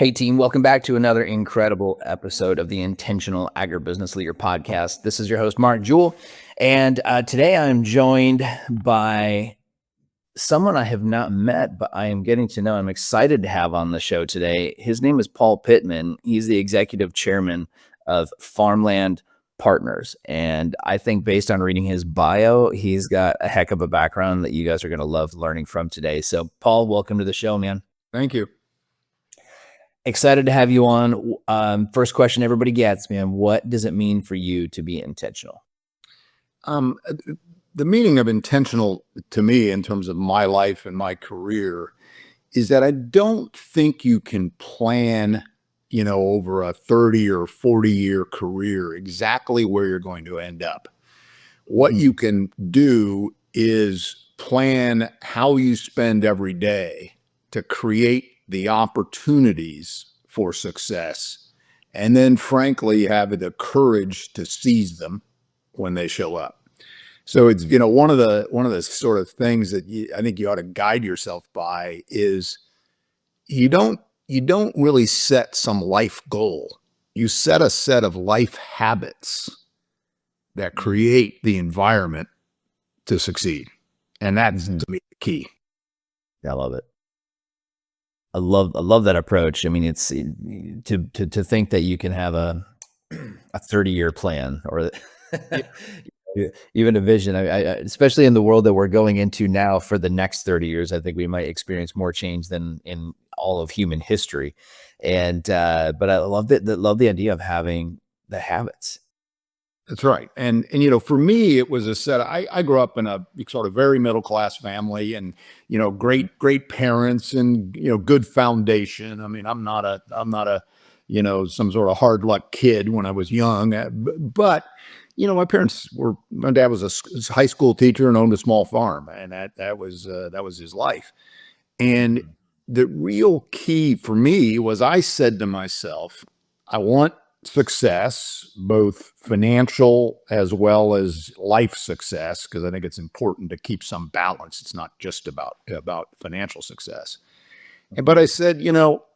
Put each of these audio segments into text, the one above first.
Hey team, welcome back to another incredible episode of the Intentional Agribusiness Leader podcast. This is your host, Mark Jewell, and today I'm joined by someone I have not met, but I am getting to know. I'm excited to have on the show today. His name is Paul Pittman. He's the executive chairman of Farmland Partners, and I think based on reading his bio, he's got a heck of a background that you guys are going to love learning from today. So, Paul, welcome to the show, man. Thank you. Excited to have you on. First question everybody gets, man. What does it mean for you to be intentional? The meaning of intentional to me in terms of my life and my career is that I don't think you can plan, over a 30 or 40-year career exactly where you're going to end up. What you can do is plan how you spend every day to create the opportunities for success, and then frankly have the courage to seize them when they show up. So it's one of the sort of things that I think you ought to guide yourself by is you don't really set some life goal. You set a set of life habits that create the environment to succeed, and that's to me the key. I love it. I love that approach. I mean, it's to think that you can have a 30-year plan or even a vision. I especially in the world that we're going into now for the next 30 years, I think we might experience more change than in all of human history. And but I love the idea of having the habits. That's right. And for me, it was a set. I grew up in a sort of very middle class family, and great parents, and good foundation. I mean, I'm not a some sort of hard luck kid when I was young, but my dad was a high school teacher and owned a small farm, and that was his life. And the real key for me was I said to myself, I want success, both financial as well as life success, because I think it's important to keep some balance. It's not just about financial success. But I said,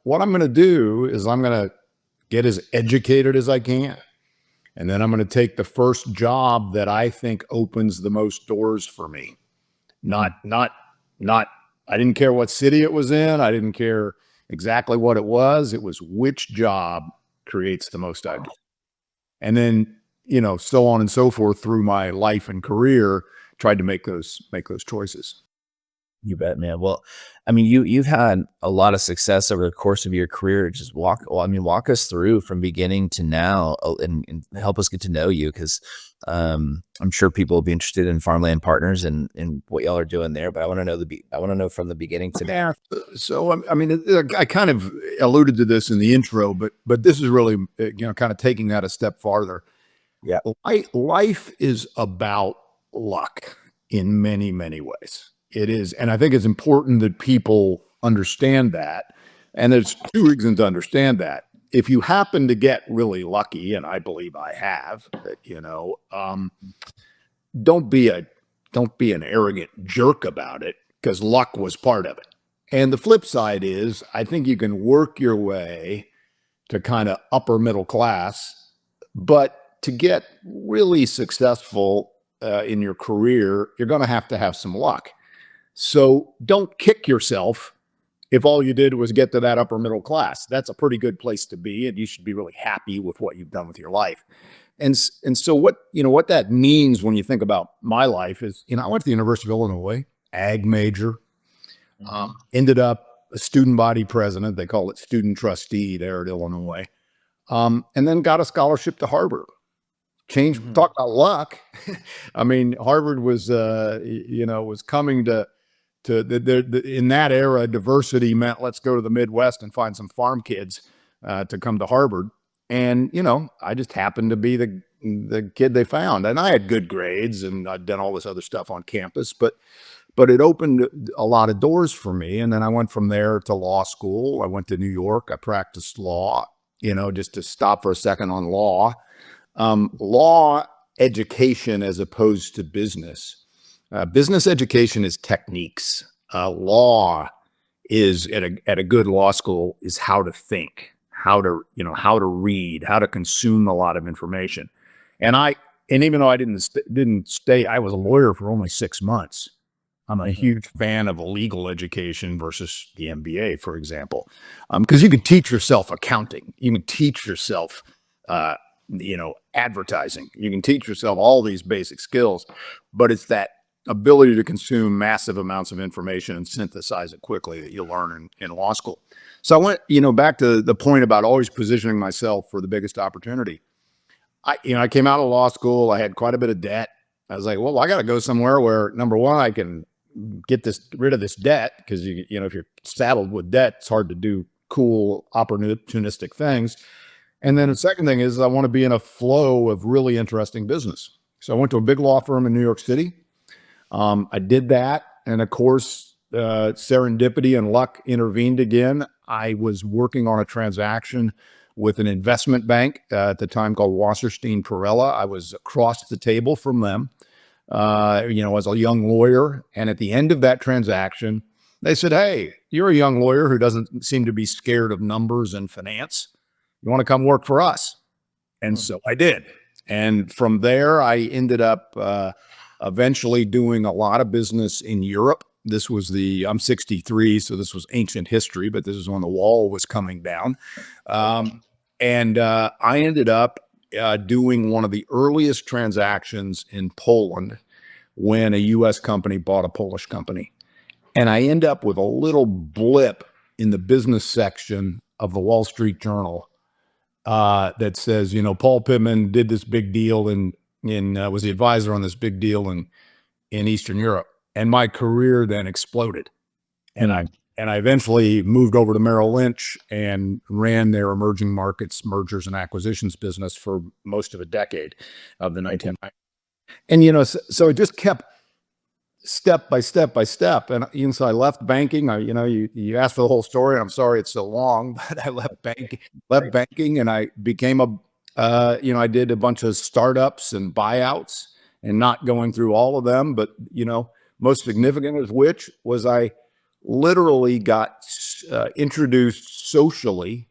what I'm going to do is I'm going to get as educated as I can. And then I'm going to take the first job that I think opens the most doors for me. Not, I didn't care what city it was in. I didn't care exactly what it was. It was which job creates the most ideas. And then, so on and so forth through my life and career, tried to make those choices. You bet, man. Well, I mean, you've had a lot of success over the course of your career. Just walk us through from beginning to now, and help us get to know you, because I'm sure people will be interested in Farmland Partners and what y'all are doing there. But I want to know from the beginning to now. So I mean, I kind of alluded to this in the intro, but this is really kind of taking that a step farther. Yeah, life is about luck in many, many ways. It is. And I think it's important that people understand that. And there's two reasons to understand that. If you happen to get really lucky, and I believe I have, don't be an arrogant jerk about it, because luck was part of it. And the flip side is, I think you can work your way to kind of upper middle class, but to get really successful in your career, you're going to have some luck. So don't kick yourself if all you did was get to that upper middle class. That's a pretty good place to be, and you should be really happy with what you've done with your life. And so what that means when you think about my life is, I went to the University of Illinois, ag major, ended up a student body president. They call it student trustee there at Illinois, and then got a scholarship to Harvard. Talk about luck. I mean, Harvard was coming to in that era, diversity meant let's go to the Midwest and find some farm kids to come to Harvard. And, I just happened to be the kid they found. And I had good grades, and I'd done all this other stuff on campus, but it opened a lot of doors for me. And then I went from there to law school. I went to New York. I practiced law, just to stop for a second on law. Law education as opposed to business. Business education is techniques. Law is at a good law school is how to think, how to read, how to consume a lot of information. And even though I didn't stay, I was a lawyer for only 6 months. I'm a huge fan of a legal education versus the MBA, for example, because you can teach yourself accounting, you can teach yourself, advertising, you can teach yourself all these basic skills, but it's that ability to consume massive amounts of information and synthesize it quickly that you learn in law school. So I went, back to the point about always positioning myself for the biggest opportunity. I came out of law school. I had quite a bit of debt. I was like, well, I got to go somewhere where, number one, I can get rid of this debt, because if you're saddled with debt, it's hard to do cool opportunistic things. And then the second thing is I want to be in a flow of really interesting business. So I went to a big law firm in New York City. I did that, and of course, serendipity and luck intervened again. I was working on a transaction with an investment bank at the time called Wasserstein Perella. I was across the table from them, as a young lawyer. And at the end of that transaction, they said, "Hey, you're a young lawyer who doesn't seem to be scared of numbers and finance. You want to come work for us?" And so I did. And from there, I ended up eventually doing a lot of business in Europe. I'm 63, so this was ancient history, but this is when the wall was coming down. And I ended up doing one of the earliest transactions in Poland when a U.S. company bought a Polish company. And I end up with a little blip in the business section of the Wall Street Journal that says, Paul Pittman did this big deal and was the advisor on this big deal in Eastern Europe. And my career then exploded. And I eventually moved over to Merrill Lynch and ran their emerging markets, mergers and acquisitions business for most of a decade of the 1990s. And, so it just kept step by step by step. And so I left banking. You asked for the whole story, and I'm sorry it's so long, but I left banking, and I became I did a bunch of startups and buyouts, and not going through all of them, but, most significant of which was I literally got introduced socially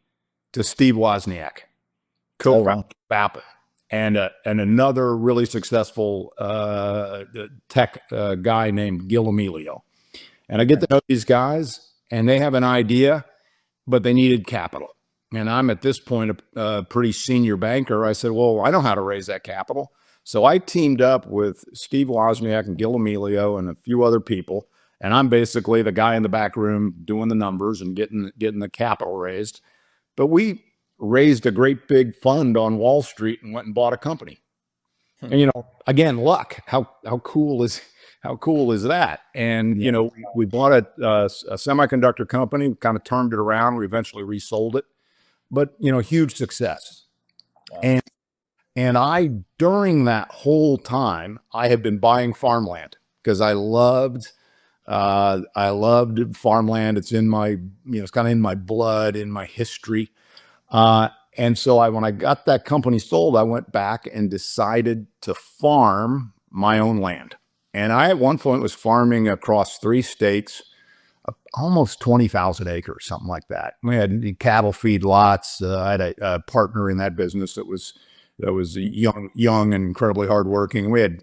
to Steve Wozniak, co-founder of Apple, and another really successful tech guy named Gil Amelio. And I get to know these guys, and they have an idea, but they needed capital. And I'm at this point a pretty senior banker. I said, well, I know how to raise that capital. So I teamed up with Steve Wozniak and Gil Amelio and a few other people. And I'm basically the guy in the back room doing the numbers and getting the capital raised. But we raised a great big fund on Wall Street and went and bought a company. And, again, luck. How cool is that? And, we bought a semiconductor company, kind of turned it around. We eventually resold it, but, huge success. Wow. And during that whole time, I have been buying farmland because I loved farmland. It's in my, it's kind of in my blood, in my history. And so when I got that company sold, I went back and decided to farm my own land. And I, at one point, was farming across 3 states, almost 20,000 acres, something like that. We had cattle feed lots. I had a partner in that business that was young and incredibly hardworking. We had,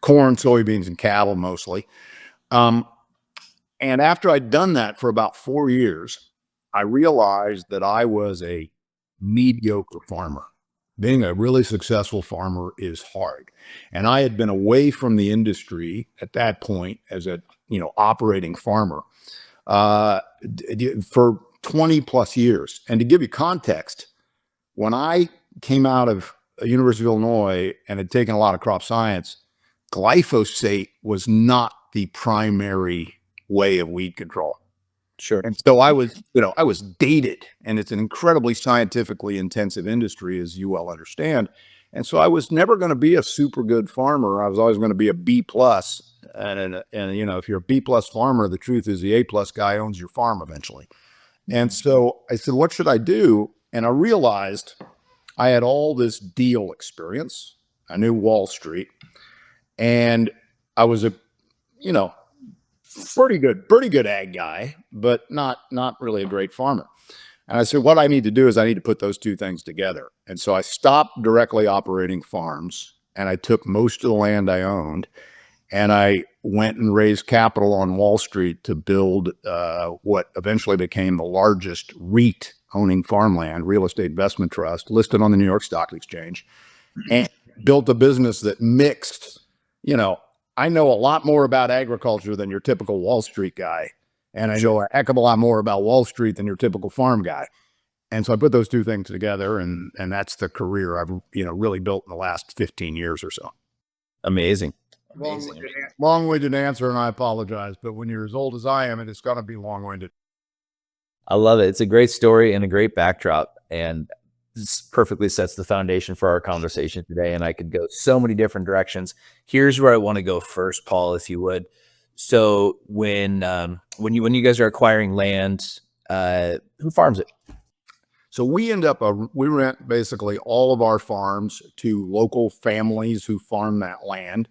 corn, soybeans, and cattle mostly. And after I'd done that for about 4 years, I realized that I was a mediocre farmer. Being a really successful farmer is hard. And I had been away from the industry at that point as a, operating farmer for 20 plus years. And to give you context, when I came out of University of Illinois and had taken a lot of crop science, glyphosate was not the primary way of weed control. Sure. And so I was dated, and it's an incredibly scientifically intensive industry, as you well understand. And so I was never going to be a super good farmer. I was always going to be a B plus. And if you're a B plus farmer, the truth is the A plus guy owns your farm eventually. And so I said, what should I do? And I realized I had all this deal experience. I knew Wall Street, and I was pretty good ag guy, but not really a great farmer. And I said, what I need to do is I need to put those two things together. And so I stopped directly operating farms, and I took most of the land I owned, and I went and raised capital on Wall Street to build what eventually became the largest REIT, owning farmland, real estate investment trust, listed on the New York Stock Exchange, and built a business that mixed, I know a lot more about agriculture than your typical Wall Street guy. And I know a heck of a lot more about Wall Street than your typical farm guy. And so I put those two things together, and that's the career I've really built in the last 15 years or so. Amazing. Long-winded answer, and I apologize. But when you're as old as I am, it's going to be long-winded. I love it. It's a great story and a great backdrop, and this perfectly sets the foundation for our conversation today. And I could go so many different directions. Here's where I want to go first, Paul, if you would. So when you guys are acquiring land, who farms it? So we rent basically all of our farms to local families who farm that land.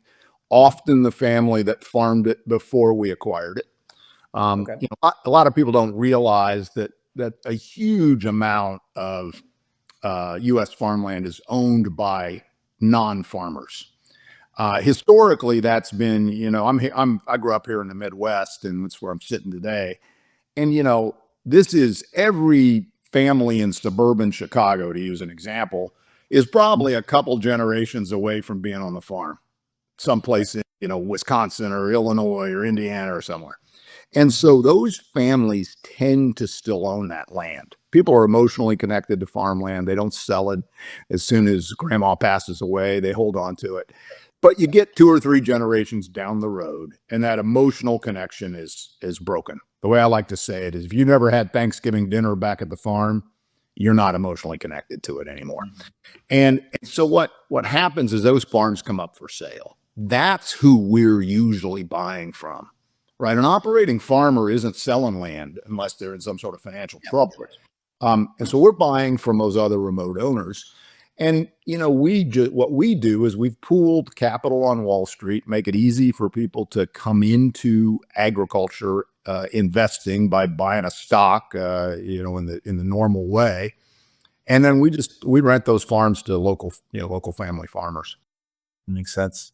Often the family that farmed it before we acquired it. Okay. A lot of people don't realize that a huge amount of U.S. farmland is owned by non-farmers. Historically, that's been, I grew up here in the Midwest, and that's where I'm sitting today. And, this is every family in suburban Chicago, to use an example, is probably a couple generations away from being on the farm, someplace in, Wisconsin or Illinois or Indiana or somewhere. And so those families tend to still own that land. People are emotionally connected to farmland. They don't sell it as soon as grandma passes away. They hold on to it. But you get 2 or 3 generations down the road, and that emotional connection is broken. The way I like to say it is, if you never had Thanksgiving dinner back at the farm, you're not emotionally connected to it anymore. And so what happens is those farms come up for sale. That's who we're usually buying from, right? An operating farmer isn't selling land unless they're in some sort of financial trouble. And so we're buying from those other remote owners. And, what we do is we've pooled capital on Wall Street, make it easy for people to come into agriculture investing by buying a stock, in the normal way. And then we rent those farms to local family farmers. Makes sense.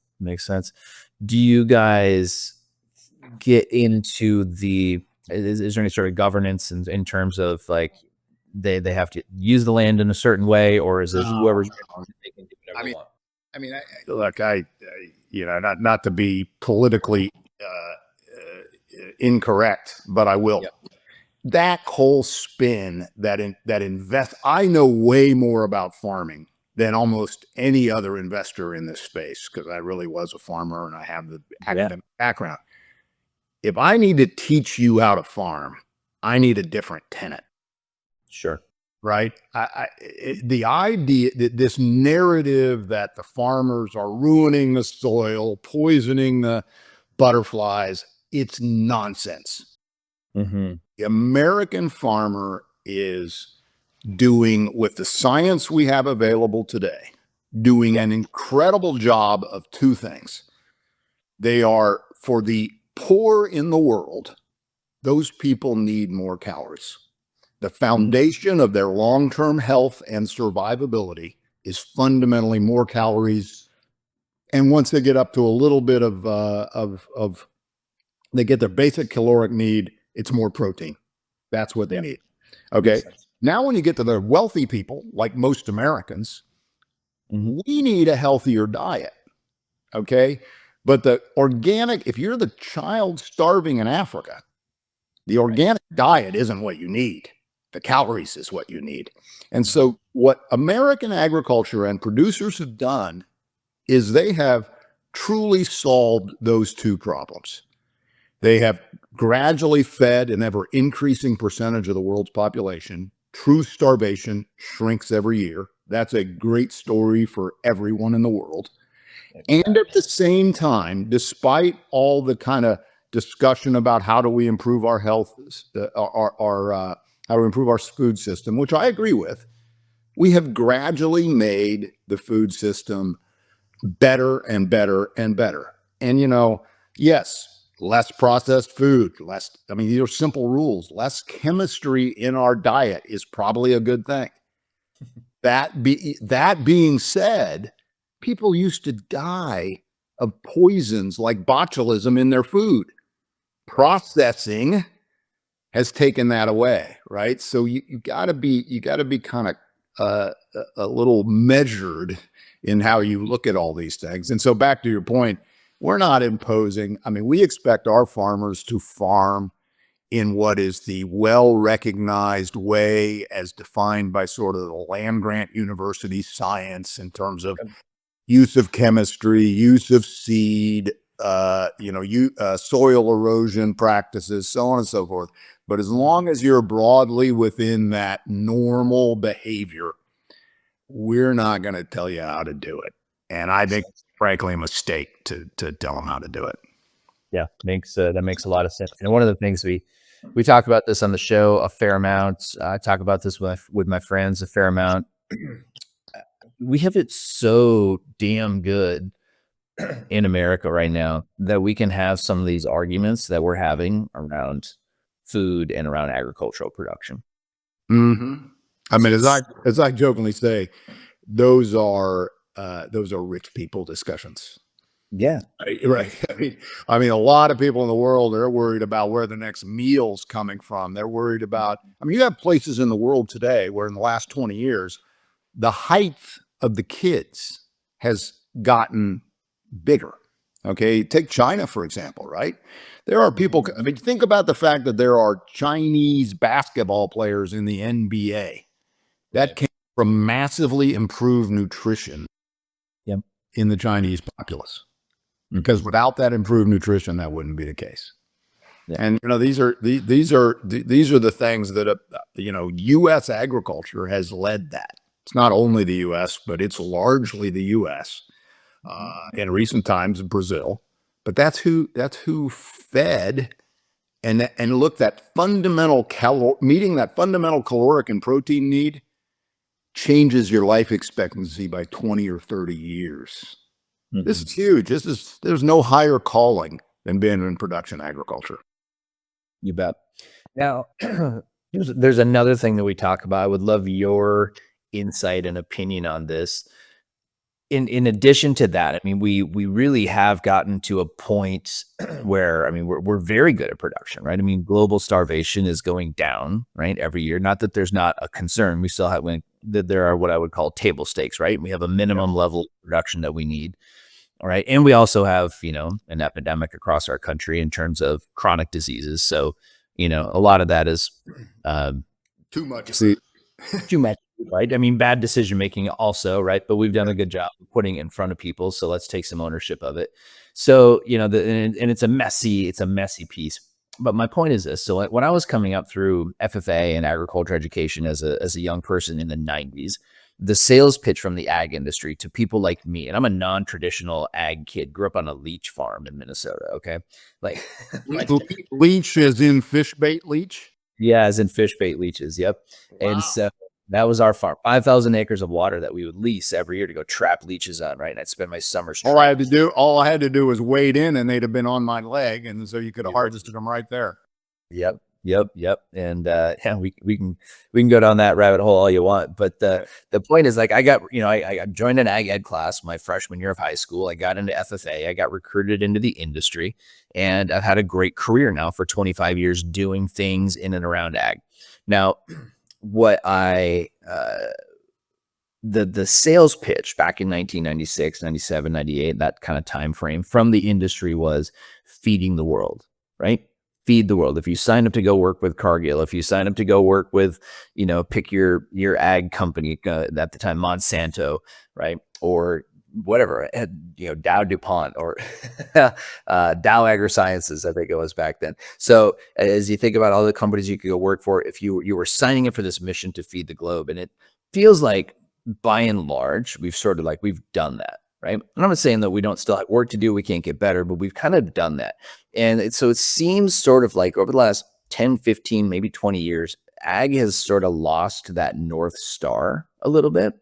Do you guys get into is there any sort of governance in terms of like, they have to use the land in a certain way, or is it whoever's they can do whatever they want? Look, not to be politically incorrect, but I will. Yep. That whole spin that I know way more about farming than almost any other investor in this space, because I really was a farmer and I have the academic background. If I need to teach you how to farm, I need a different tenant. Sure. Right. The idea that this narrative that the farmers are ruining the soil, poisoning the butterflies, it's nonsense. Mm-hmm. The American farmer is doing, with the science we have available today, doing an incredible job of 2 things. They are, for the poor in the world, those people need more calories. The foundation of their long-term health and survivability is fundamentally more calories. And once they get up to a little bit they get their basic caloric need, it's more protein. That's what they need. Okay. Now, when you get to the wealthy people, like most Americans, we need a healthier diet. Okay. But the organic, if you're the child starving in Africa, the organic diet isn't what you need. The calories is what you need. And so what American agriculture and producers have done is they have truly solved those 2 problems. They have gradually fed an ever increasing percentage of the world's population. True starvation shrinks every year. That's a great story for everyone in the world. And at the same time, despite all the kind of discussion about how do we improve our health, how to improve our food system, which I agree with, we have gradually made the food system better and better and better. And, yes, less processed food, less, I mean, these are simple rules. Less chemistry in our diet is probably a good thing. That being said, people used to die of poisons like botulism in their food. Processing has taken that away, right? So you got to be kind of a little measured in how you look at all these things. And so back to your point, we're not imposing. I mean, we expect our farmers to farm in what is the well-recognized way as defined by sort of the land-grant university science in terms of use of chemistry, use of seed, soil erosion practices, so on and so forth. But as long as you're broadly within that normal behavior, we're not going to tell you how to do it. And I think, frankly, a mistake to tell them how to do it. Yeah, that makes a lot of sense. And one of the things we talk about this on the show a fair amount. I talk about this with my friends a fair amount. We have it so damn good in America right now that we can have some of these arguments that we're having around food and around agricultural production. Mm-hmm. I mean, as I jokingly say, those are rich people discussions. Yeah. Right. I mean, a lot of people in the world, they're worried about where the next meal's coming from. They're worried about, I mean, you have places in the world today where in the last 20 years, the height of the kids has gotten bigger. Okay. Take China, for example, right? There are people, I mean, think about the fact that there are Chinese basketball players in the NBA. That came from massively improved nutrition in the Chinese populace. Because without that improved nutrition, that wouldn't be the case. Yeah. And these are the things that U.S. agriculture has led that. It's not only the U.S., but it's largely the U.S. In recent times, Brazil. But that's who fed and look, that fundamental meeting that fundamental caloric and protein need changes your life expectancy by 20 or 30 years. Mm-hmm. This is huge. There's no higher calling than being in production agriculture. You bet. Now, there's another thing that we talk about. I would love your insight and opinion on this. In addition to that, I mean, we really have gotten to a point where, I mean, we're very good at production, right? I mean, global starvation is going down, right, every year. Not that there's not a concern. We still have that there are what I would call table stakes, right? We have a minimum level of production that we need. All right. And we also have, an epidemic across our country in terms of chronic diseases. So, a lot of that is too much. Too much, right? I mean, bad decision making also, right? But we've done a good job of putting it in front of people. So let's take some ownership of it. So, and it's a messy piece. But my point is this. So when I was coming up through FFA and agriculture education as a young person in the 90s, the sales pitch from the ag industry to people like me, and I'm a non-traditional ag kid, grew up on a leech farm in Minnesota. Okay. Like leech as in fish bait leech? Yeah, as in fish bait leeches. Yep. Wow. And so that was our farm, 5,000 acres of water that we would lease every year to go trap leeches on, right? And I'd spend my summers. All I had to do was wade in and they'd have been on my leg. And so you could have harvested them right there. Yep. And we can go down that rabbit hole all you want. But the point is, like, I joined an ag ed class my freshman year of high school. I got into FFA. I got recruited into the industry, and I've had a great career now for 25 years doing things in and around ag. Now, what the sales pitch back in 1996, 97, 98, that kind of time frame from the industry was feeding the world, right? Feed the world. If you sign up to go work with Cargill, if you sign up to go work with, pick your ag company at the time, Monsanto, right? Or whatever, Dow DuPont or Dow AgroSciences, I think it was back then. So as you think about all the companies you could go work for, if you were signing up for this mission to feed the globe, and it feels like by and large, we've done that. Right. And I'm not saying that we don't still have work to do. We can't get better, but we've kind of done that. And so it seems sort of like over the last 10, 15, maybe 20 years, ag has sort of lost that North Star a little bit.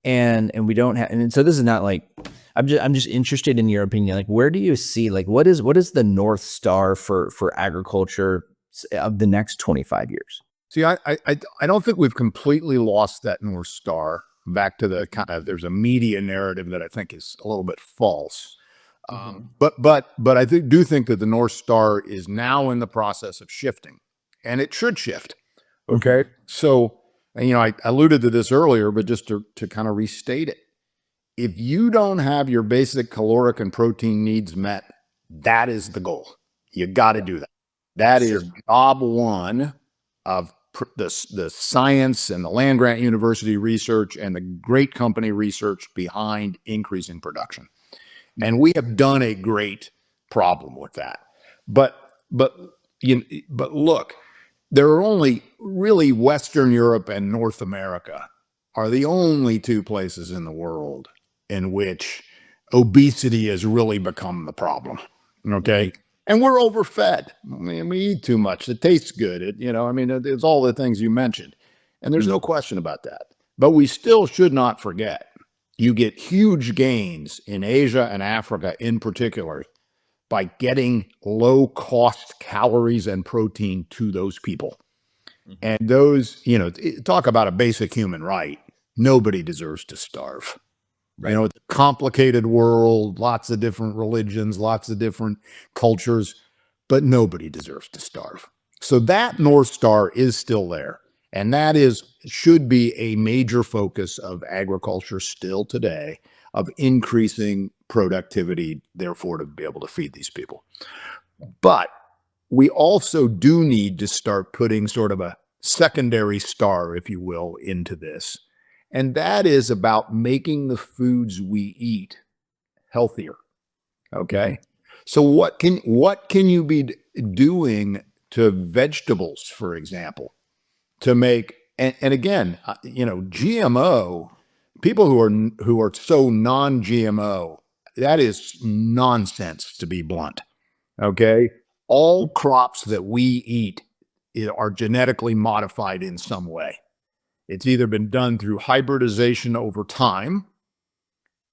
and we don't have, and so this is not like, I'm just interested in your opinion. Like, where do you see, like, what is the North Star for agriculture of the next 25 years? See, I don't think we've completely lost that North Star. Back to the kind of, there's a media narrative that I think is a little bit false. But I do think that the North Star is now in the process of shifting, and it should shift. Okay. So, I alluded to this earlier, but just to kind of restate it, if you don't have your basic caloric and protein needs met, that is the goal. You got to do that. That is job one of the science and the land grant university research and the great company research behind increasing production. And we have done a great problem with that. But look, there are only really Western Europe and North America are the only two places in the world in which obesity has really become the problem. Okay. And we're overfed. I mean, we eat too much. It tastes good. It's all the things you mentioned. And there's no question about that. But we still should not forget, you get huge gains in Asia and Africa in particular by getting low cost calories and protein to those people. And those, talk about a basic human right. Nobody deserves to starve. Right. It's a complicated world, lots of different religions, lots of different cultures, but nobody deserves to starve. So that North Star is still there. And that should be a major focus of agriculture still today, of increasing productivity, therefore to be able to feed these people. But we also do need to start putting sort of a secondary star, if you will, into this. And that is about making the foods we eat healthier. Okay. So what can you be doing to vegetables, for example, to make, and again, GMO, people who are so non-GMO, that is nonsense, to be blunt. Okay. All crops that we eat are genetically modified in some way. It's either been done through hybridization over time,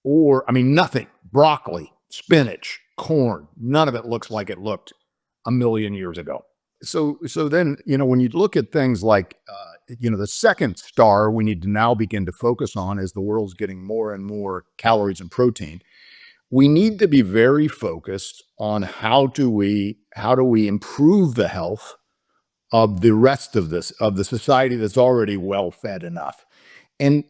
or, nothing. Broccoli, spinach, corn, none of it looks like it looked a million years ago. So then, when you look at things like, the second star we need to now begin to focus on as the world's getting more and more calories and protein, we need to be very focused on how do we improve the health of the rest of the society that's already well fed enough. And,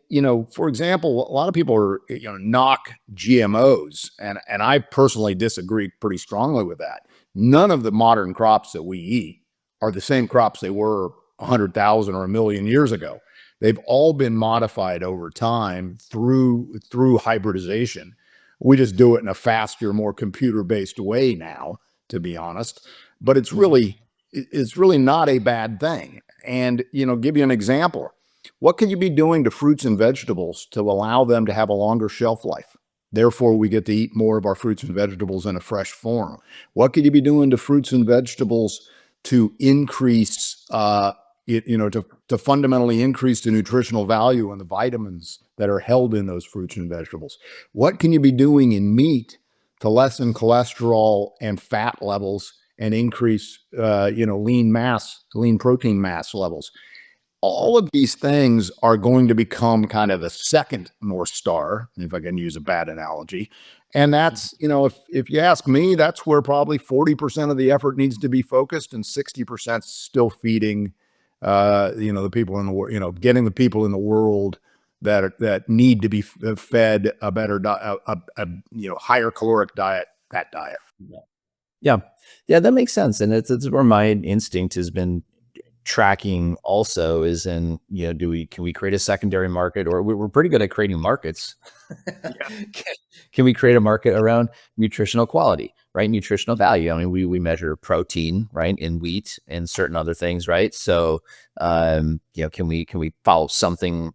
for example, a lot of people are, knock GMOs, and I personally disagree pretty strongly with that. None of the modern crops that we eat are the same crops they were 100,000 or a million years ago. They've all been modified over time through hybridization. We just do it in a faster, more computer-based way now, to be honest. But it's really not a bad thing. And, give you an example. What can you be doing to fruits and vegetables to allow them to have a longer shelf life? Therefore, we get to eat more of our fruits and vegetables in a fresh form. What could you be doing to fruits and vegetables to increase, to fundamentally increase the nutritional value and the vitamins that are held in those fruits and vegetables? What can you be doing in meat to lessen cholesterol and fat levels and increase, lean protein mass levels? All of these things are going to become kind of the second North Star, if I can use a bad analogy. And that's, if you ask me, that's where probably 40% of the effort needs to be focused, and 60% still feeding, the people in the world, getting the people in the world that need to be fed a better higher caloric diet, that diet. Yeah, that makes sense. And it's where my instinct has been tracking also, is in, can we create a secondary market, or we're pretty good at creating markets. Can we create a market around nutritional quality, right? Nutritional value. We measure protein, right, in wheat and certain other things, right? So, can we follow something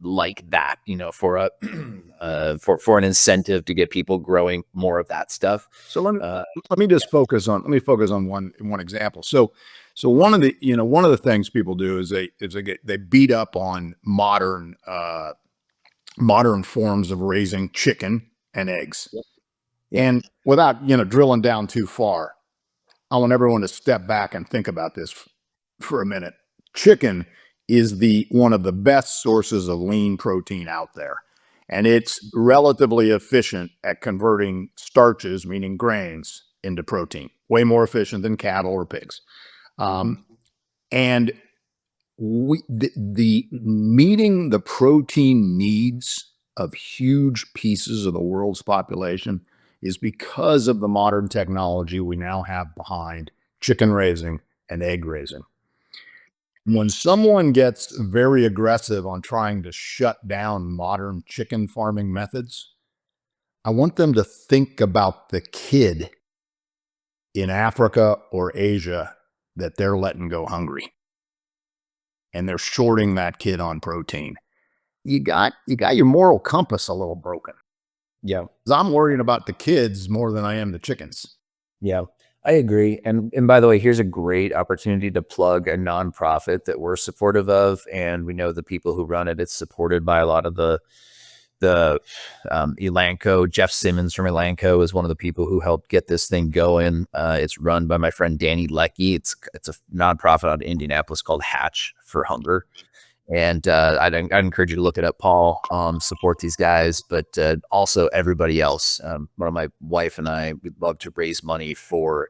like that, for a for an incentive to get people growing more of that stuff? So let me focus on one example. So one of the things people do is they beat up on modern modern forms of raising chicken and eggs. Yeah. And without, drilling down too far, I want everyone to step back and think about this for a minute. Chicken is the one of the best sources of lean protein out there. And it's relatively efficient at converting starches, meaning grains, into protein. Way more efficient than cattle or pigs. And the meeting the protein needs of huge pieces of the world's population is because of the modern technology we now have behind chicken raising and egg raising. When someone gets very aggressive on trying to shut down modern chicken farming methods, I want them to think about the kid in Africa or Asia that they're letting go hungry. And they're shorting that kid on protein. You got your moral compass a little broken. Yeah. 'Cause I'm worrying about the kids more than I am the chickens. Yeah, I agree. And by the way, here's a great opportunity to plug a nonprofit that we're supportive of, and we know the people who run it. It's supported by a lot of the Elanco. Jeff Simmons from Elanco is one of the people who helped get this thing going. It's run by my friend Danny Leckie. It's a nonprofit out of Indianapolis called Hatch for Hunger. And I'd encourage you to look it up, Paul. Support these guys, but also everybody else. One of my wife and I would love to raise money for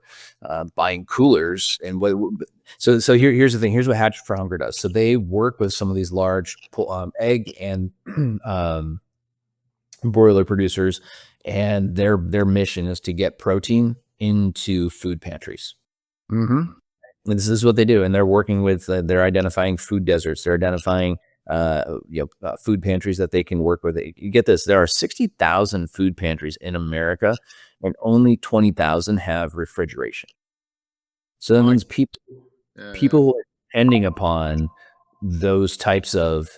buying coolers. And so here's the thing. Here's what Hatch for Hunger does. So they work with some of these large egg and broiler producers, and their mission is to get protein into food pantries. Mm-hmm. This is what they do, and they're working with. They're identifying food deserts. They're identifying, food pantries that they can work with. You get this: there are 60,000 food pantries in America, and only 20,000 have refrigeration. So that means people who are depending upon those types of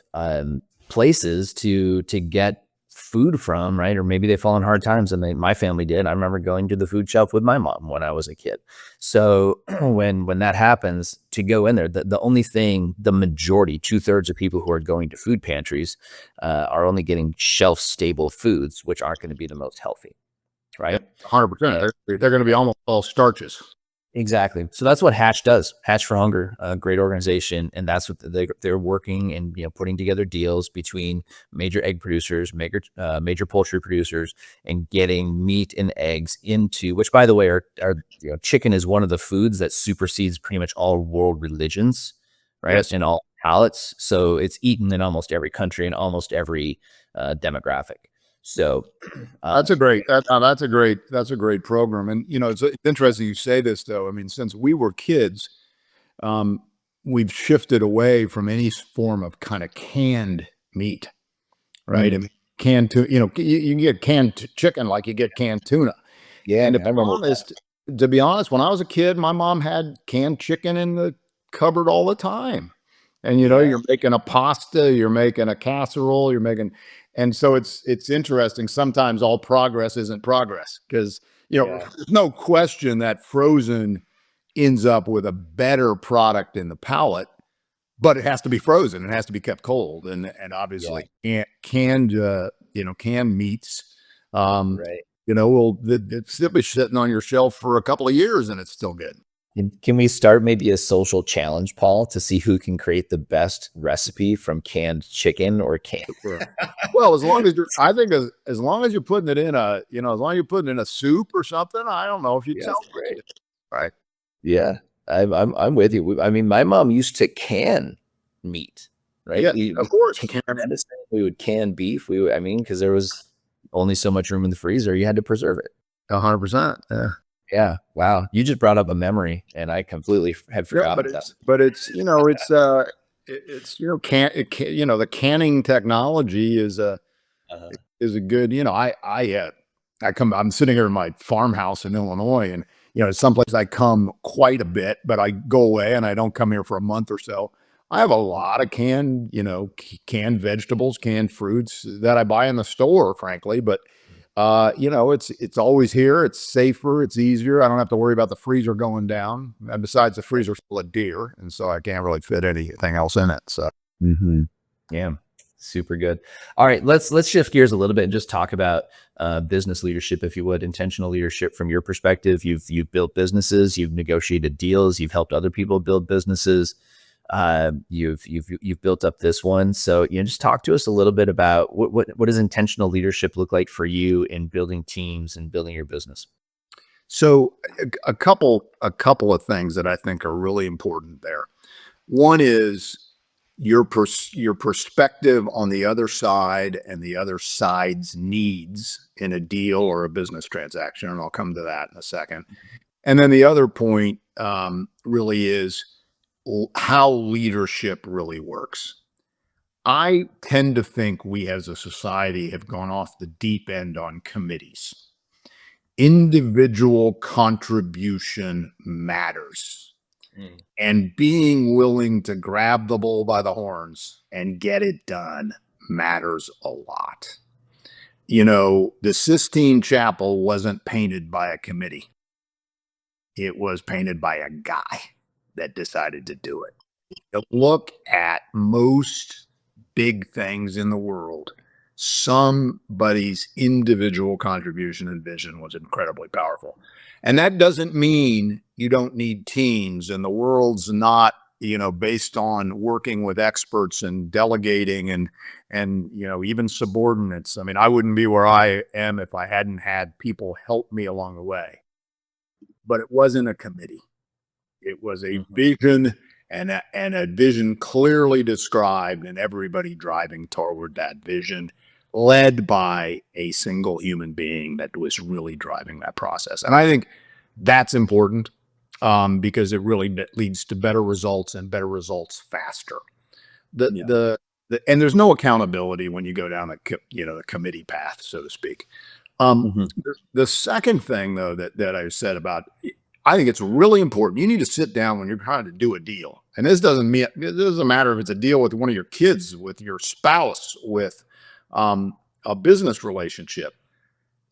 places to get food from, right? Or maybe they fall in hard times, and my family did. I remember going to the food shelf with my mom when I was a kid. So when that happens, to go in there, the only thing, the majority, 2/3 of people who are going to food pantries are only getting shelf stable foods, which aren't going to be the most healthy, right? 100%. They're going to be almost all starches. Exactly. So that's what Hatch does. Hatch for Hunger, a great organization, and that's what they're working and putting together deals between major egg producers, major poultry producers, and getting meat and eggs into. Which, by the way, are chicken is one of the foods that supersedes pretty much all world religions, right? Yes. And all palates. So it's eaten in almost every country and almost every demographic. So That's a great program. And it's interesting you say this, though. I mean, since we were kids, we've shifted away from any form of kind of canned meat, right? I mean, canned tuna, you can get canned chicken like you get canned tuna. yeah, And I remember to be honest, when I was a kid, my mom had canned chicken in the cupboard all the time. And you're making a pasta, you're making a casserole, and so it's interesting. Sometimes all progress isn't progress, because there's no question that frozen ends up with a better product in the palate, but it has to be frozen. It has to be kept cold, and obviously canned meats. right. It's still be sitting on your shelf for a couple of years, and it's still good. Can we start maybe a social challenge, Paul, to see who can create the best recipe from canned chicken or canned? Well, as long as you're putting it in as long as you're putting it in a soup or something, I don't know if you'd celebrate it. Right. Yeah, I'm with you. I mean, my mom used to can meat, right? Yeah, of course. Can venison, we would can beef. Because there was only so much room in the freezer, you had to preserve it. 100%. Yeah. Yeah. Wow. You just brought up a memory, and I completely had forgotten that. But the canning technology is a good, I'm sitting here in my farmhouse in Illinois, and it's someplace I come quite a bit, but I go away and I don't come here for a month or so. I have a lot of canned vegetables, canned fruits that I buy in the store, frankly, but it's always here. It's safer. It's easier. I don't have to worry about the freezer going down. And besides, the freezer's full of deer, and so I can't really fit anything else in it. So, Yeah. Super good. All right, let's shift gears a little bit and just talk about business leadership, if you would, intentional leadership from your perspective. You've built businesses, you've negotiated deals, you've helped other people build businesses. You've built up this one. So just talk to us a little bit about what does intentional leadership look like for you in building teams and building your business. So a couple of things that I think are really important there. One is your perspective on the other side and the other side's needs in a deal or a business transaction, and I'll come to that in a second. And then the other point really is how leadership really works. I tend to think we as a society have gone off the deep end on committees. Individual contribution matters. And being willing to grab the bull by the horns and get it done matters a lot. The Sistine Chapel wasn't painted by a committee. It was painted by a guy that decided to do it. Look at most big things in the world. Somebody's individual contribution and vision was incredibly powerful. And that doesn't mean you don't need teams, and the world's not, based on working with experts and delegating and even subordinates. I mean, I wouldn't be where I am if I hadn't had people help me along the way. But it wasn't a committee. It was a vision, and a vision clearly described, and everybody driving toward that vision, led by a single human being that was really driving that process. And I think that's important because it really leads to better results and better results faster. And there's no accountability when you go down the committee path, so to speak. The second thing, though, that I said about, I think it's really important. You need to sit down when you're trying to do a deal. And it doesn't matter if it's a deal with one of your kids, with your spouse, with a business relationship.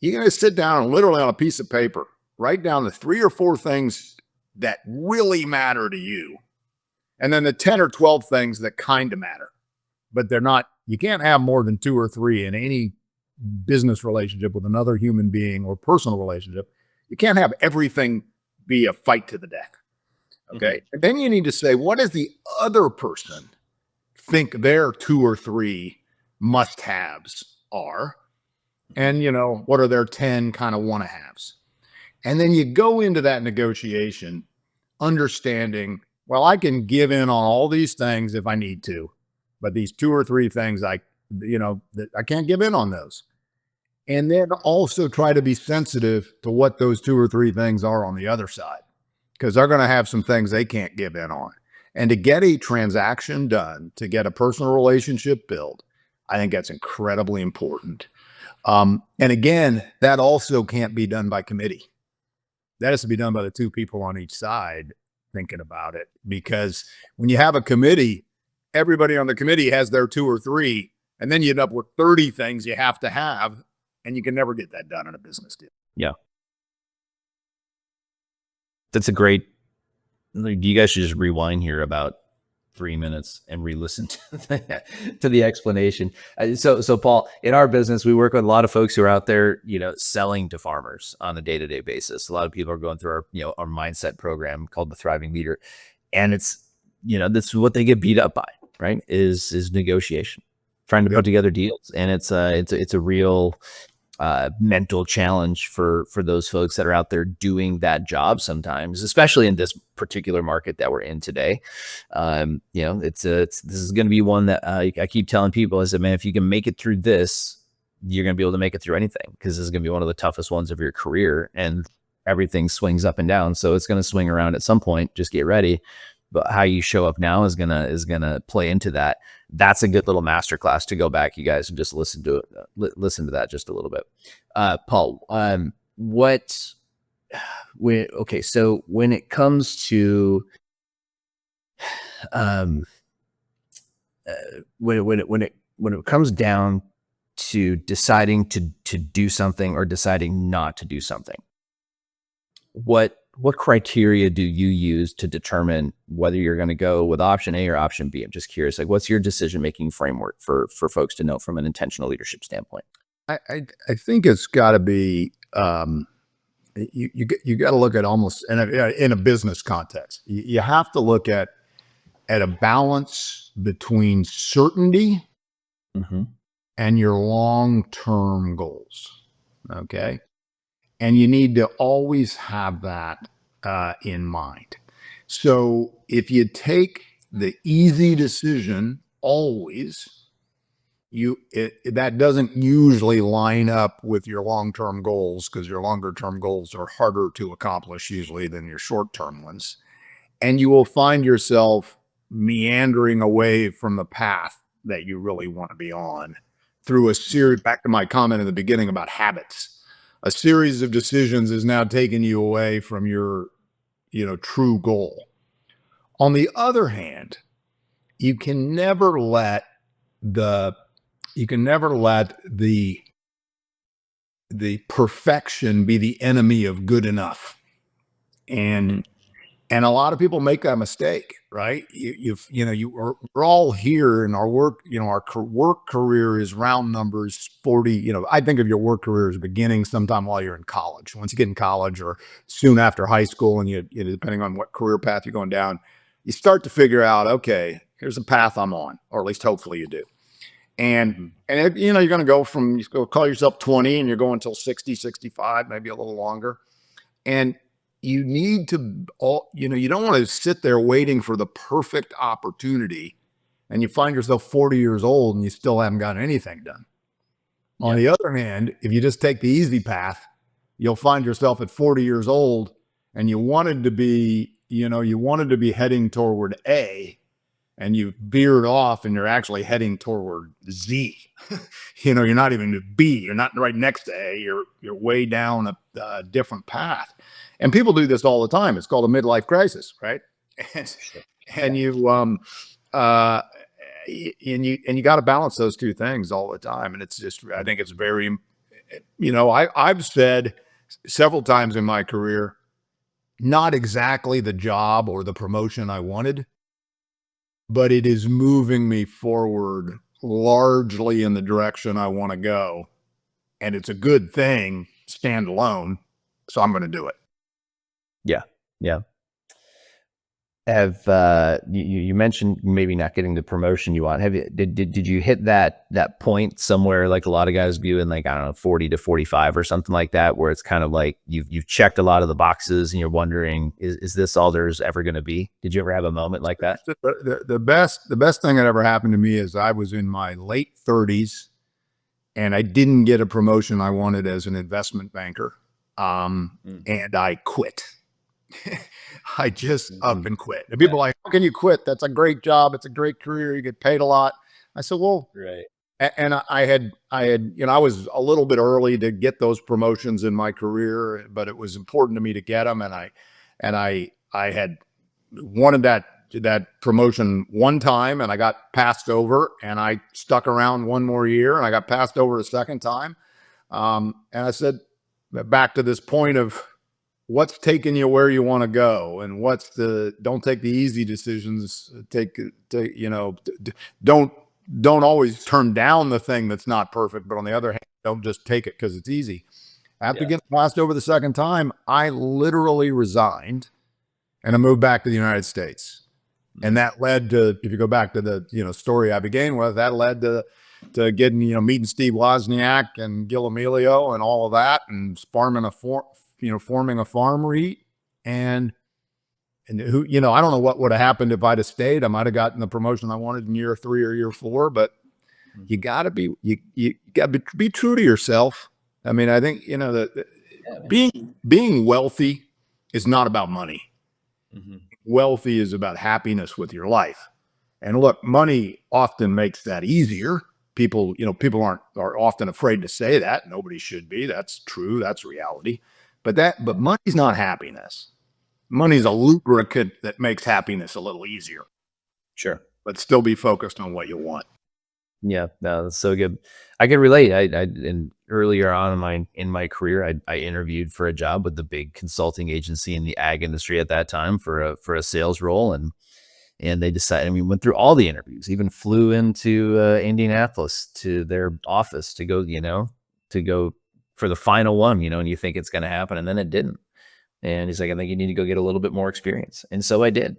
You're going to sit down and literally on a piece of paper, write down the 3 or 4 things that really matter to you. And then the 10 or 12 things that kind of matter, but they're not. You can't have more than 2 or 3 in any business relationship with another human being or personal relationship. You can't have everything be a fight to the death. Okay. And then you need to say, what does the other person think their 2 or 3 must-haves are? And, what are their 10 kind of want-to-haves? And then you go into that negotiation understanding, well, I can give in on all these things if I need to, but these 2 or 3 things that I can't give in on those. And then also try to be sensitive to what those 2 or 3 things are on the other side, because they're going to have some things they can't give in on. And to get a transaction done, to get a personal relationship built, I think that's incredibly important. And again, that also can't be done by committee. That has to be done by the 2 people on each side thinking about it, because when you have a committee, everybody on the committee has their 2 or 3, and then you end up with 30 things you have to have, and you can never get that done in a business deal. Yeah. That's a great, you guys should just rewind here about 3 minutes and re-listen to the explanation. So Paul, in our business, we work with a lot of folks who are out there, selling to farmers on a day-to-day basis. A lot of people are going through our mindset program called the Thriving Leader. And it's, this is what they get beat up by, right? Is negotiation, trying to put together deals. And it's a real mental challenge for those folks that are out there doing that job sometimes, especially in this particular market that we're in today. This is going to be one that I keep telling people. I said, man, if you can make it through this, you're going to be able to make it through anything, because this is going to be one of the toughest ones of your career, and everything swings up and down. So it's going to swing around at some point. Just get ready. But how you show up now is gonna play into that. That's a good little masterclass to go back, you guys, and just listen to that just a little bit. Paul, so when it comes to when it comes down to deciding to do something or deciding not to do something, what what criteria do you use to determine whether you're going to go with option A or option B? I'm just curious, like what's your decision-making framework for folks to know from an intentional leadership standpoint? I think it's got to be you got to look at almost in a business context. You have to look at a balance between certainty Mm-hmm. and your long-term goals. Okay, and you need to always have that in mind. So if you take the easy decision always, that doesn't usually line up with your long-term goals, because your longer-term goals are harder to accomplish usually than your short-term ones. And you will find yourself meandering away from the path that you really want to be on through a series, back to my comment in the beginning about habits. A series of decisions is now taking you away from your, true goal. On the other hand, you can never let the the perfection be the enemy of good enough. And a lot of people make that mistake, right? We're all here in our work. Our work career is round numbers 40. I think of your work career as beginning sometime while you're in college. Once you get in college or soon after high school, and depending on what career path you're going down, you start to figure out, okay, here's a path I'm on, or at least hopefully you do. And you're going to go from, you go call yourself 20 and you're going until 60, 65, maybe a little longer. And you need to you don't want to sit there waiting for the perfect opportunity and you find yourself 40 years old and you still haven't got anything done. Yeah. On the other hand, if you just take the easy path, you'll find yourself at 40 years old and you wanted to be heading toward A, and you veered off and you're actually heading toward Z. You're not even to B. You're not right next to A. You're way down a different path. And people do this all the time. It's called a midlife crisis, right? And you got to balance those two things all the time. And it's just, I think it's very, I've said several times in my career, not exactly the job or the promotion I wanted, but it is moving me forward largely in the direction I want to go. And it's a good thing standalone. So I'm going to do it. Yeah. Yeah. You mentioned maybe not getting the promotion you want. Did you hit that point somewhere, like a lot of guys view in, like, I don't know, 40 to 45 or something like that, where it's kind of like you've checked a lot of the boxes and you're wondering, is this all there's ever going to be? Did you ever have a moment like that? The best thing that ever happened to me is I was in my late 30s and I didn't get a promotion I wanted as an investment banker. And I quit. I just up and quit. And people are like, how can you quit? That's a great job. It's a great career. You get paid a lot. I said, well, Right. And I was a little bit early to get those promotions in my career, but it was important to me to get them. And I had wanted that promotion one time, and I got passed over, and I stuck around one more year and I got passed over a second time. And I said, back to this point of what's taking you where you want to go, and don't take the easy decisions. Don't always turn down the thing that's not perfect, but on the other hand, don't just take it because it's easy. After getting passed over the second time, I literally resigned and I moved back to the United States. And that led to, if you go back to the story I began with, that led to getting, meeting Steve Wozniak and Gil Amelio and all of that, and forming a farm REIT. And who, I don't know what would have happened if I'd have stayed. I might have gotten the promotion I wanted in year 3 or year 4, but you gotta be true to yourself. I mean, I think, being wealthy is not about money. Mm-hmm. Wealthy is about happiness with your life. And look, money often makes that easier. People are often afraid to say that. Nobody should be. That's true. That's reality. But money's not happiness. Money's a lubricant that makes happiness a little easier. Sure. But still be focused on what you want. Yeah, no, that's so good. I can relate. And earlier on in my career, I interviewed for a job with the big consulting agency in the ag industry at that time for a sales role, and they decided, and we went through all the interviews, even flew into Indianapolis to their office to go, to go for the final one, and you think it's going to happen, and then it didn't. And he's like, I think you need to go get a little bit more experience. And so I did.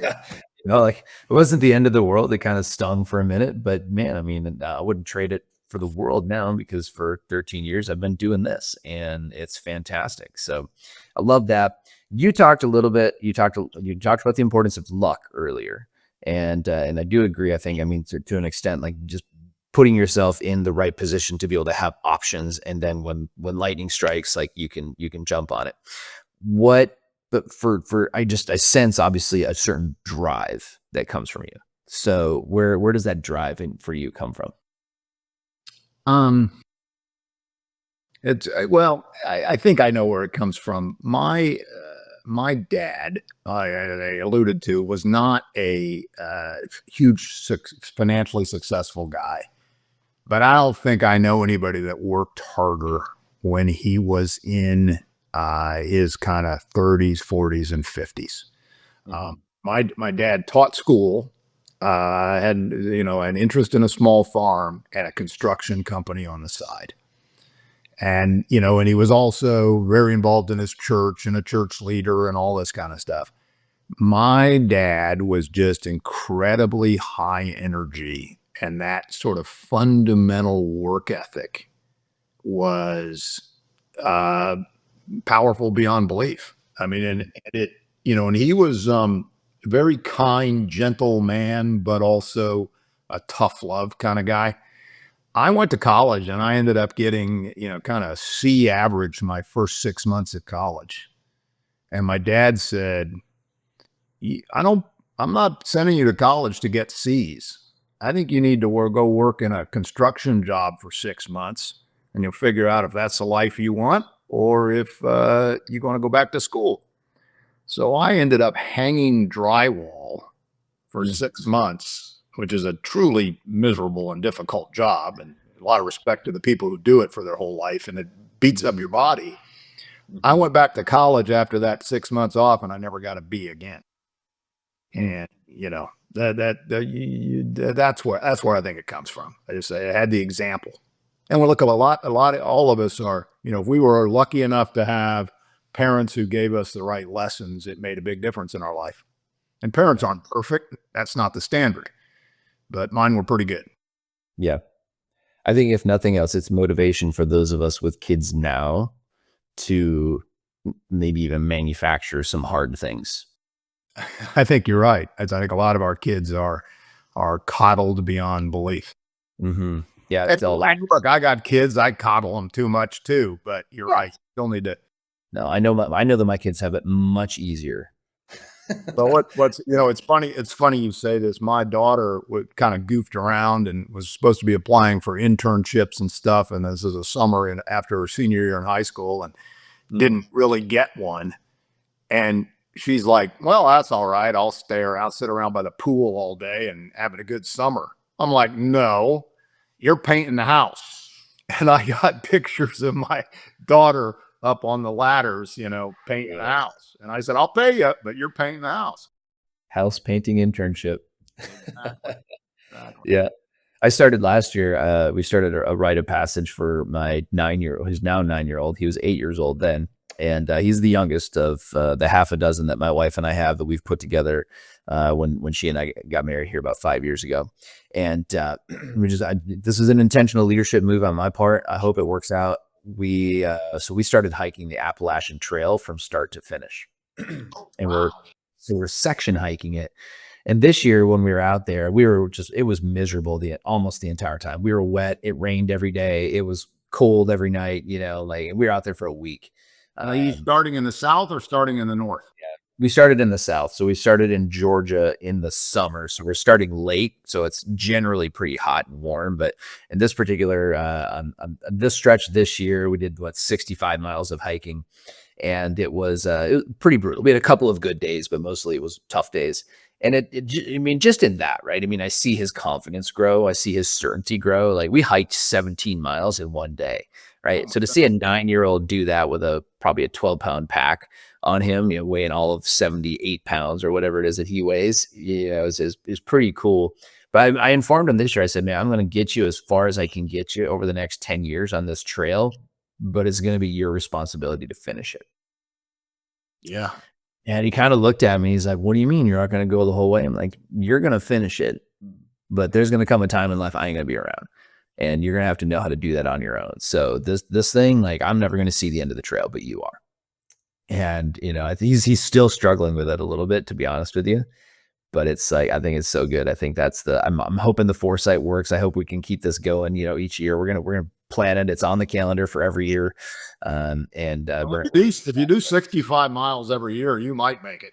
Yeah. Like it wasn't the end of the world. It kind of stung for a minute, but man, I mean, I wouldn't trade it for the world now because for 13 years I've been doing this and it's fantastic. So I love that. You talked a little bit, you talked about the importance of luck earlier. And I do agree. I think, I mean, to an extent, like just putting yourself in the right position to be able to have options. And then when lightning strikes, like you can jump on it. What, but I sense obviously a certain drive that comes from you. So where does that drive for you come from? Um, it's well, I think I know where it comes from. My dad, I alluded to, was not a huge financially successful guy, but I don't think I know anybody that worked harder when he was in his kind of 30s, 40s, and 50s. Mhm. My dad taught school, had an interest in a small farm and a construction company on the side. And and he was also very involved in his church and a church leader and all this kind of stuff. My dad was just incredibly high energy, and that sort of fundamental work ethic was uh, powerful beyond belief. I mean, and and he was a very kind, gentle man, but also a tough love kind of guy. I went to college and I ended up getting, kind of C average my first 6 months at college. And my dad said, I don't, I'm not sending you to college to get C's. I think you need to go work in a construction job for 6 months and you'll figure out if that's the life you want or if you're going to go back to school. So I ended up hanging drywall for Mm. 6 months, which is a truly miserable and difficult job. And a lot of respect to the people who do it for their whole life, and it beats up your body. I Mhm. went back to college after that 6 months off, and I never got a B again. Mm. And that's where I think it comes from. I just say I had the example, and we look at all of us are. If we were lucky enough to have parents who gave us the right lessons, it made a big difference in our life. And parents aren't perfect. That's not the standard, but mine were pretty good. Yeah. I think if nothing else, it's motivation for those of us with kids now to maybe even manufacture some hard things. I think you're right. I think a lot of our kids are coddled beyond belief. Hmm. Yeah. And They'll, look, I got kids. I coddle them too much too. But you're yeah. right. Still need to. No, I know that my kids have it much easier. But what's it's funny. It's funny you say this. My daughter would kind of goofed around and was supposed to be applying for internships and stuff. And this is a summer after her senior year in high school, and didn't really get one. And she's like, well, that's all right. I'll sit around by the pool all day and having a good summer. I'm like, no, you're painting the house. And I got pictures of my daughter up on the ladders, painting the Yeah. house. And I said, I'll pay you, but you're painting the house. House painting internship. Exactly. Exactly. Yeah. I started last year. We started a rite of passage for my 9 year old. He's now 9 year old. He was 8 years old then. And he's the youngest of the half a dozen that my wife and I have that we've put together when she and I got married here about 5 years ago. And this is an intentional leadership move on my part. I hope it works out. So we started hiking the Appalachian Trail from start to finish. And Wow. we're section hiking it. And this year when we were out there, it was miserable almost the entire time. We were wet. It rained every day. It was cold every night, like we were out there for a week. Are you Um, starting in the South or starting in the North? we started in the South. So we started in Georgia in the summer. So we're starting late. So it's generally pretty hot and warm. But in this particular, on this stretch this year, we did 65 miles of hiking, and it was pretty brutal. We had a couple of good days, but mostly it was tough days. And I mean, just in that, right? I mean, I see his confidence grow. I see his certainty grow. Like we hiked 17 miles in one day, right? So to see a 9-year-old do that with probably a 12-pound pack on him, weighing all of 78 pounds or whatever it is that he weighs, is pretty cool. But I informed him this year. I said, man, I'm going to get you as far as I can get you over the next 10 years on this trail, but it's going to be your responsibility to finish it. Yeah. And he kind of looked at me. He's like, what do you mean you're not going to go the whole way? I'm like, you're going to finish it, but there's going to come a time in life I ain't going to be around. And you're going to have to know how to do that on your own. So this thing, like, I'm never going to see the end of the trail, but you are. And, I think he's still struggling with it a little bit, to be honest with you. But it's like, I think it's so good. I think I'm hoping the foresight works. I hope we can keep this going, each year. We're going to plan it. It's on the calendar for every year. If you do 65 miles every year, you might make it.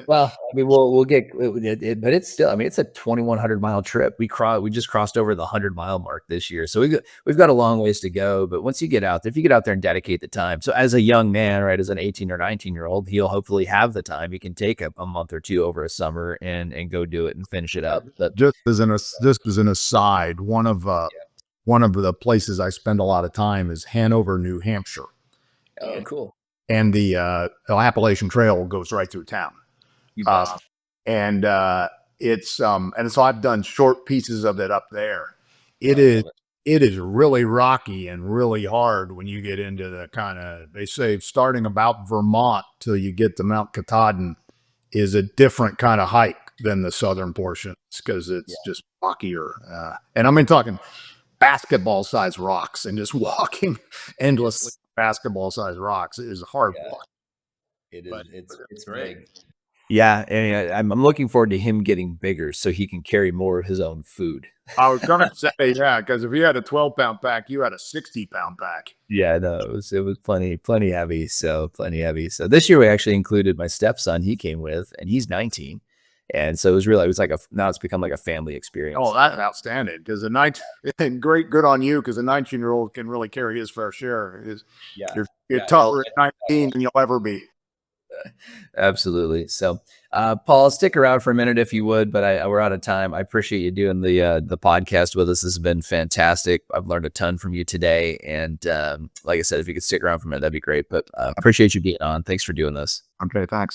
Well, I mean, we'll get it, but it's still, I mean, it's a 2,100 mile trip. We just crossed over the 100-mile mark this year. So we've got a long ways to go, but once you get out there, if you get out there and dedicate the time. So as a young man, right, as an 18 or 19-year-old, he'll hopefully have the time. He can take a month or two over a summer and go do it and finish it up. But just as an aside, one of the places I spend a lot of time is Hanover, New Hampshire. Oh, cool. And the Appalachian Trail goes right through town. And so I've done short pieces of it up there. It is really rocky and really hard when you get into the kind of, they say starting about Vermont till you get to Mount Katahdin is a different kind of hike than the southern portions because it's just rockier. And I mean, talking basketball sized rocks and just walking endlessly basketball sized rocks is hard walk. It is. It's great. Yeah, and I'm looking forward to him getting bigger so he can carry more of his own food. I was gonna say, yeah, because if you had a 12-pound pack, you had a 60-pound pack. Yeah, no, it was plenty heavy. So plenty heavy. So this year we actually included my stepson. He came with, and he's 19, and so it was like now it's become like a family experience. Oh, that's outstanding because good on you because a 19-year-old can really carry his fair share. You're tougher at 19 than you'll ever be. Absolutely. So, Paul, stick around for a minute if you would, but we're out of time. I appreciate you doing the podcast with us. This has been fantastic. I've learned a ton from you today. And like I said, if you could stick around for a minute, that'd be great. But I appreciate you being on. Thanks for doing this. Okay, thanks.